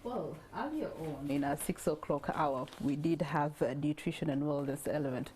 Well, earlier on in our 6 o'clock hour, we did have a nutrition and wellness element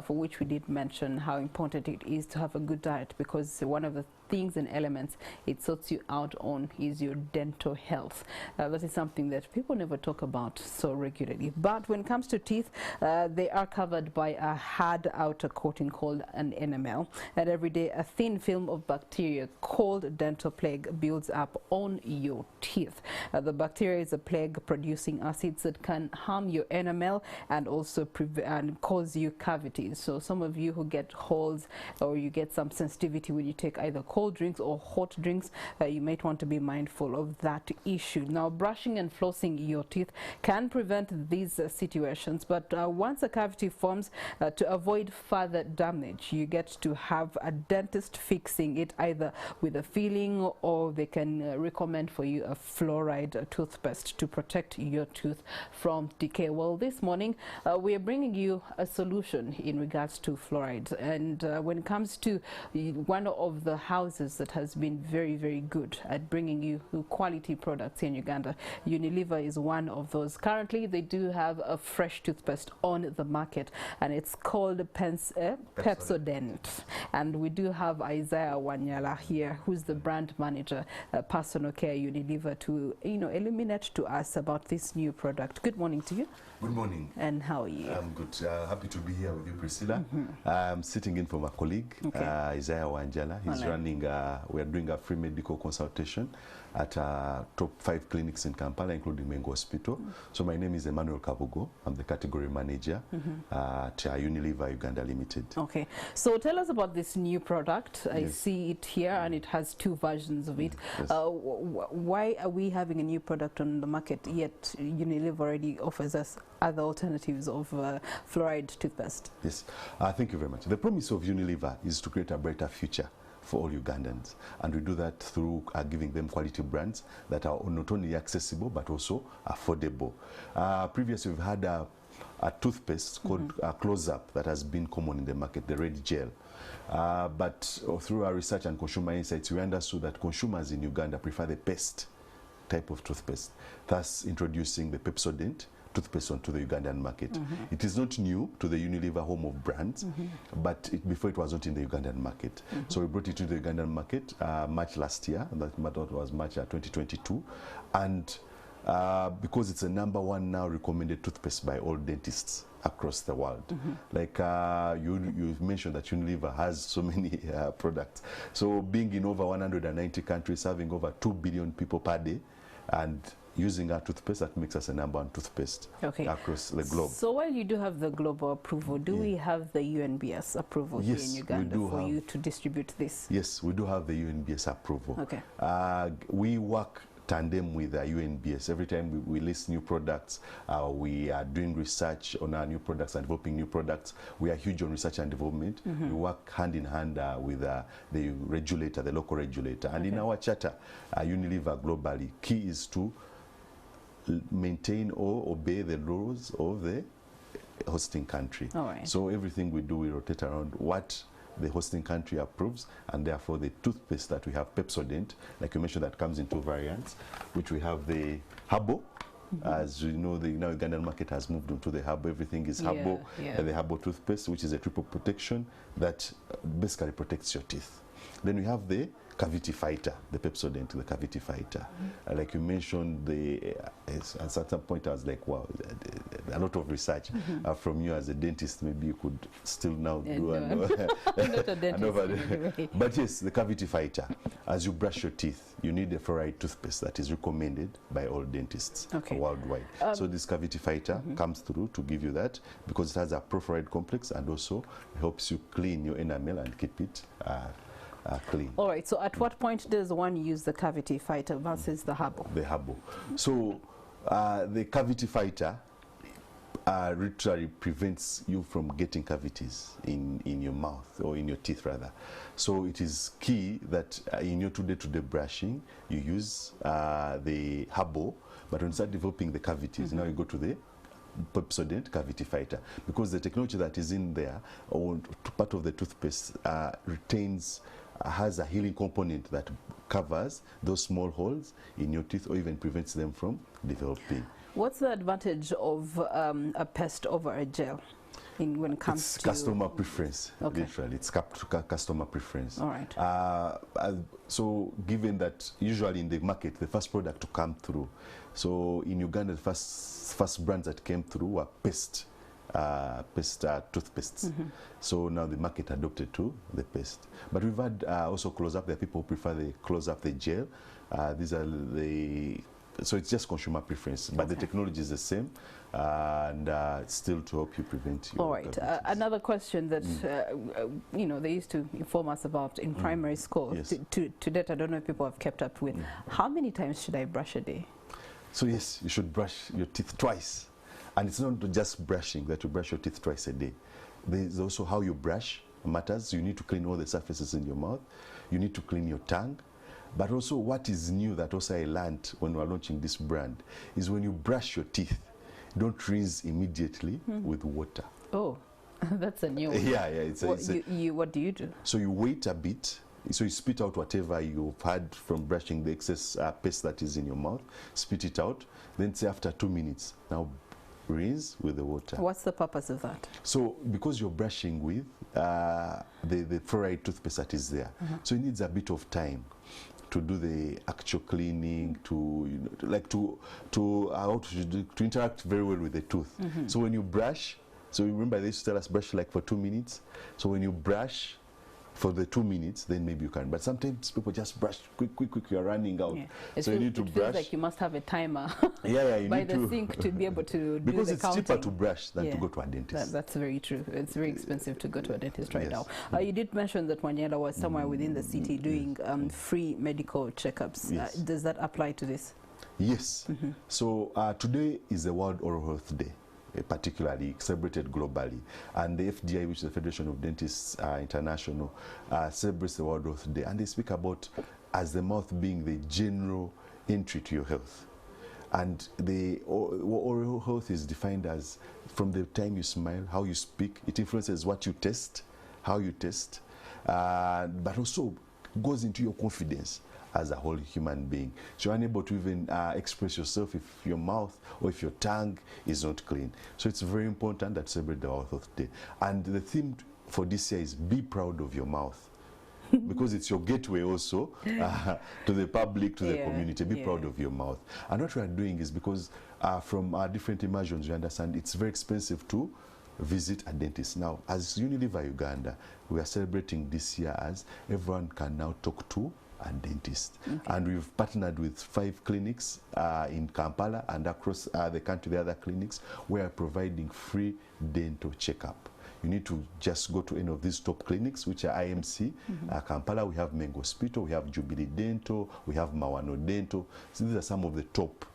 for which we did mention how important it is to have a good diet, because one of the things and elements it sorts you out on is your dental health. That is something that people never talk about so regularly. But when it comes to teeth, they are covered by a hard outer coating called an enamel. And every day, a thin film of bacteria called dental plaque builds up on your teeth. The bacteria is a plague producing acids that can harm your enamel and also cause you cavities. So some of you who get holes or you get some sensitivity when you take either cold drinks or hot drinks, you might want to be mindful of that issue. Now, brushing and flossing your teeth can prevent these situations, but once a cavity forms, to avoid further damage, you get to have a dentist fixing it either with a filling, or they can recommend for you a fluoride toothpaste to protect your tooth from decay. Well, this morning we are bringing you a solution in regards to fluoride, and when it comes to one of the houses that has been very good at bringing you quality products in Uganda, Unilever is one of those. Currently they do have a fresh toothpaste on the market, and it's called Pepsodent, and we do have Isaiah Wanyala here, who's the brand manager, personal care Unilever, to illuminate to us about this new product. Good morning to you. Good morning. And how are you? I'm good. Happy to be here with you, Priscilla. I'm sitting in for my colleague, Isaiah Wanjala. He's running, we are doing a free medical consultation at top 5 clinics in Kampala, including Mengo Hospital. So my name is Emmanuel Kabugo. I'm the category manager at Unilever Uganda Limited. Okay. So tell us about this new product. I see it here, and it has 2 versions of it. Yes. Why are we having a new product on the market, yet Unilever already offers us other alternatives of fluoride toothpaste? Yes. Thank you very much. The promise of Unilever is to create a brighter future for all Ugandans, and we do that through giving them quality brands that are not only accessible but also affordable. Previously we've had a toothpaste called Close Up that has been common in the market, the red gel. But through our research and consumer insights, we understood that consumers in Uganda prefer the paste type of toothpaste, thus introducing the Pepsodent toothpaste onto the Ugandan market. It is not new to the Unilever home of brands, but before it was not in the Ugandan market. So we brought it to the Ugandan market March last year, and that was March 2022. And because it's a #1 now recommended toothpaste by all dentists across the world. Like you mentioned that Unilever has so many products. So being in over 190 countries, having over 2 billion people per day, and using our toothpaste, that makes us a #1 toothpaste across the globe. So while you do have the global approval, do we have the UNBS approval here in Uganda for you to distribute this? Yes, we do have the UNBS approval. Okay. We work tandem with the UNBS. Every time we list new products, we are doing research on our new products and developing new products. We are huge on research and development. We work hand in hand with the regulator, the local regulator. And in our charter, Unilever globally, key is to maintain or obey the laws of the hosting country. So everything we do, we rotate around what the hosting country approves, and therefore the toothpaste that we have, Pepsodent, like you mentioned, that comes in 2 variants, which we have the Herbal. As you know, the Ugandan market has moved on to the Herbal. Everything is Herbal. The Herbal toothpaste, which is a triple protection that basically protects your teeth. Then we have the cavity fighter, the Pepsodent, the cavity fighter. Like you mentioned, at certain point I was like, wow, a lot of research from you as a dentist. Maybe you could still now do But yes, the cavity fighter. As you brush your teeth, you need a fluoride toothpaste that is recommended by all dentists worldwide. So this cavity fighter comes through to give you that, because it has a pro-fluoride complex and also helps you clean your enamel and keep it clean. All right, so at what point does one use the cavity fighter versus the Herbal? The Herbal. So the cavity fighter literally prevents you from getting cavities in your mouth, or in your teeth rather. So it is key that in your day-to-day brushing, you use the Herbal, but when you start developing the cavities, now you go to the Pepsodent cavity fighter, because the technology that is in there, or part of the toothpaste, retains has a healing component that covers those small holes in your teeth or even prevents them from developing. What's the advantage of a paste over a gel when it comes it's to customer preference? Okay. Literally, it's customer preference. All right. So given that usually in the market the first product to come through, so in Uganda the first brands that came through were paste toothpastes. So now the market adopted to the paste. But we've had also close-up. There are people who prefer the close-up, the gel. These are so it's just consumer preference, but the technology is the same, and it's still to help you prevent your All right. Another question that they used to inform us about in primary school. Yes. To date, I don't know if people have kept up with. How many times should I brush a day? So yes, you should brush your teeth twice. And it's not just brushing, that you brush your teeth twice a day. There's also how you brush matters. You need to clean all the surfaces in your mouth. You need to clean your tongue. But also what is new that also I learned when we were launching this brand is when you brush your teeth, don't rinse immediately with water. Oh, that's a new one. Yeah. What do you do? So you wait a bit. So you spit out whatever you've had from brushing, the excess paste that is in your mouth, spit it out. Then say after 2 minutes, now rinse with the water. What's the purpose of that? So because you're brushing with the fluoride toothpaste that is there, so it needs a bit of time to do the actual cleaning, to interact very well with the tooth. So when you brush, so remember they used to tell us brush like for 2 minutes. So when you brush for the 2 minutes, then maybe you can. But sometimes people just brush quick, you're running out. Yeah. So you need to brush. Feels like you must have a timer you by need the to sink to be able to do because the it's counting. cheaper to brush than to go to a dentist. That's very true. It's very expensive to go to a dentist right Yes. now. You did mention that Wanyela was somewhere within the city doing free medical checkups. Yes. Does that apply to this? Yes. So today is the World Oral Health Day, particularly celebrated globally, and the FDI, which is the Federation of Dentists International, celebrates the World Health Day, and they speak about as the mouth being the general entry to your health. And the oral health is defined as from the time you smile, how you speak. It influences what you taste, how you taste, but also goes into your confidence as a whole human being. So you're unable to even express yourself if your mouth or if your tongue is not clean. So it's very important that celebrate the World Health Day. And the theme for this year is be proud of your mouth. Because it's your gateway also to the public, to the community. Be proud of your mouth. And what we are doing is because from our different immersions, you understand it's very expensive to visit a dentist. Now, as Unilever Uganda, we are celebrating this year as everyone can now talk to a dentist. And we've partnered with 5 clinics in Kampala and across the country, the other clinics, where we're providing free dental checkup. You need to just go to any of these top clinics, which are IMC. Kampala, we have Mengo Hospital, we have Jubilee Dental, we have Mawano Dental. So these are some of the top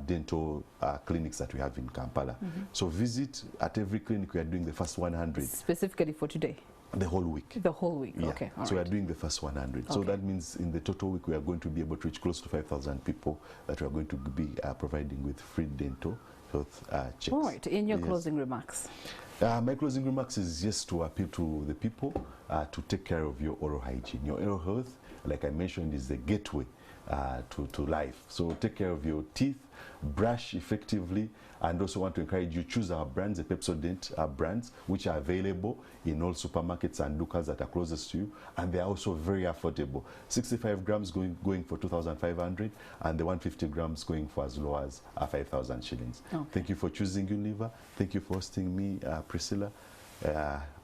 dental clinics that we have in Kampala. So visit at every clinic. We are doing the first 100. Specifically for today? The whole week. The whole week, yeah. Okay. So we are doing the first 100. So that means in the total week we are going to be able to reach close to 5,000 people that we are going to be providing with free dental health checks. All right. In your closing remarks? My closing remarks is just to appeal to the people to take care of your oral hygiene. Your oral health, like I mentioned, is the gateway to life. So take care of your teeth, brush effectively, and also want to encourage you choose our brands, the Pepsodent brands, which are available in all supermarkets and lookers that are closest to you, and they are also very affordable. 65 grams going for 2,500, and the 150 grams going for as low as 5,000 shillings. Thank you for choosing Unilever. Thank you for hosting me, Priscilla.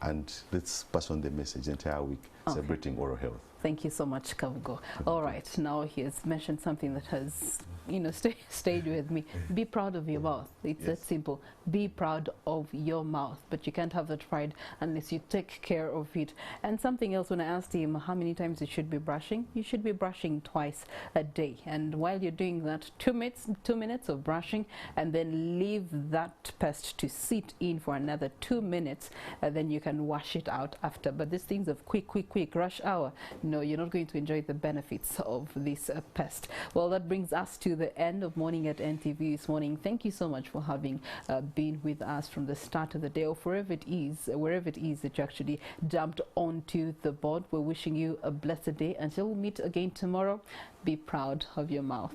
And let's pass on the message the entire week, celebrating oral health. Thank you so much, Kavugo. All right, now he has mentioned something that has, stayed with me. Be proud of your mouth. It's that simple. Be proud of your mouth. But you can't have that pride unless you take care of it. And something else, when I asked him how many times you should be brushing, you should be brushing twice a day. And while you're doing that, 2 minutes of brushing, and then leave that paste to sit in for another 2 minutes, and then you can wash it out after. But these things of quick rush hour, no, you're not going to enjoy the benefits of this pest. Well, that brings us to to the end of Morning at NTV this morning. Thank you so much for having been with us from the start of the day, or wherever it is that you actually jumped onto the board. We're wishing you a blessed day. Until we meet again tomorrow, be proud of your mouth.